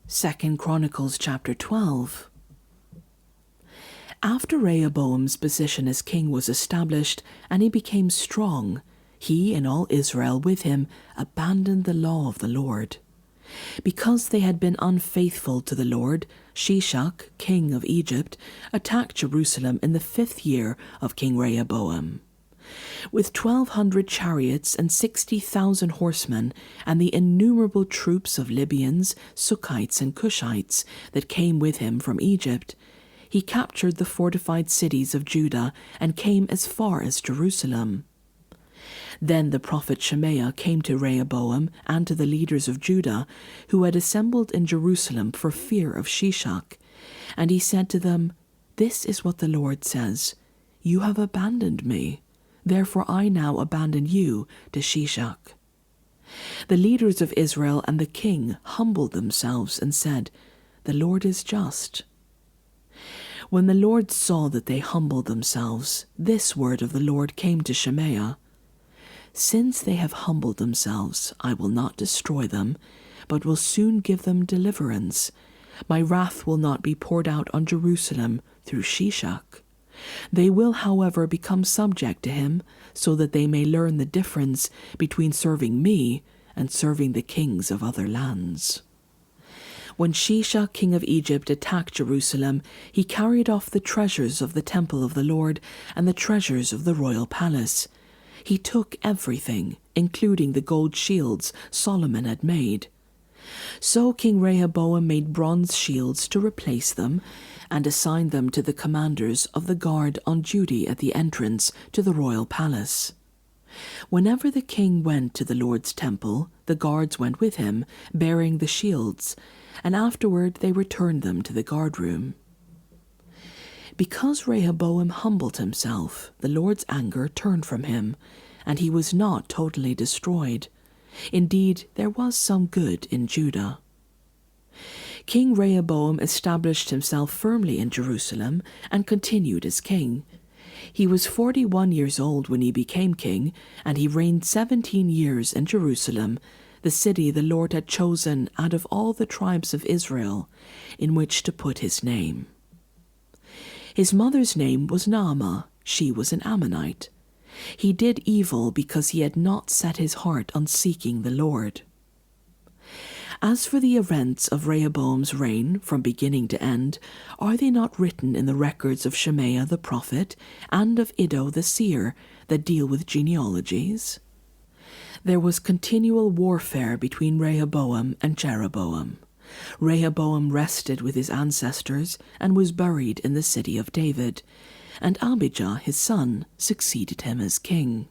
2 Chronicles chapter 12. After Rehoboam's position as king was established and he became strong, he and all Israel with him abandoned the law of the Lord. Because they had been unfaithful to the Lord, Shishak, king of Egypt, attacked Jerusalem in the 5th year of King Rehoboam. With 1,200 chariots and 60,000 horsemen, and the innumerable troops of Libyans, Sukkites, and Cushites that came with him from Egypt, he captured the fortified cities of Judah and came as far as Jerusalem. Then the prophet Shemaiah came to Rehoboam and to the leaders of Judah, who had assembled in Jerusalem for fear of Shishak, and he said to them, "This is what the Lord says, You have abandoned me. Therefore I now abandon you to Shishak." The leaders of Israel and the king humbled themselves and said, "The Lord is just." When the Lord saw that they humbled themselves, this word of the Lord came to Shemaiah: "Since they have humbled themselves, I will not destroy them, but will soon give them deliverance. My wrath will not be poured out on Jerusalem through Shishak. They will, however, become subject to him, so that they may learn the difference between serving me and serving the kings of other lands." When Shishak, king of Egypt, attacked Jerusalem, he carried off the treasures of the temple of the Lord and the treasures of the royal palace. He took everything, including the gold shields Solomon had made. So King Rehoboam made bronze shields to replace them, and assigned them to the commanders of the guard on duty at the entrance to the royal palace. Whenever the king went to the Lord's temple, the guards went with him, bearing the shields, and afterward they returned them to the guard room. Because Rehoboam humbled himself, the Lord's anger turned from him, and he was not totally destroyed. Indeed, there was some good in Judah. King Rehoboam established himself firmly in Jerusalem and continued as king. He was 41 years old when he became king, and he reigned 17 years in Jerusalem, the city the Lord had chosen out of all the tribes of Israel, in which to put his name. His mother's name was Naamah. She was an Ammonite. He did evil because he had not set his heart on seeking the Lord. As for the events of Rehoboam's reign from beginning to end, are they not written in the records of Shemaiah the prophet and of Iddo the seer that deal with genealogies? There was continual warfare between Rehoboam and Jeroboam. Rehoboam rested with his ancestors and was buried in the city of David, and Abijah his son succeeded him as king.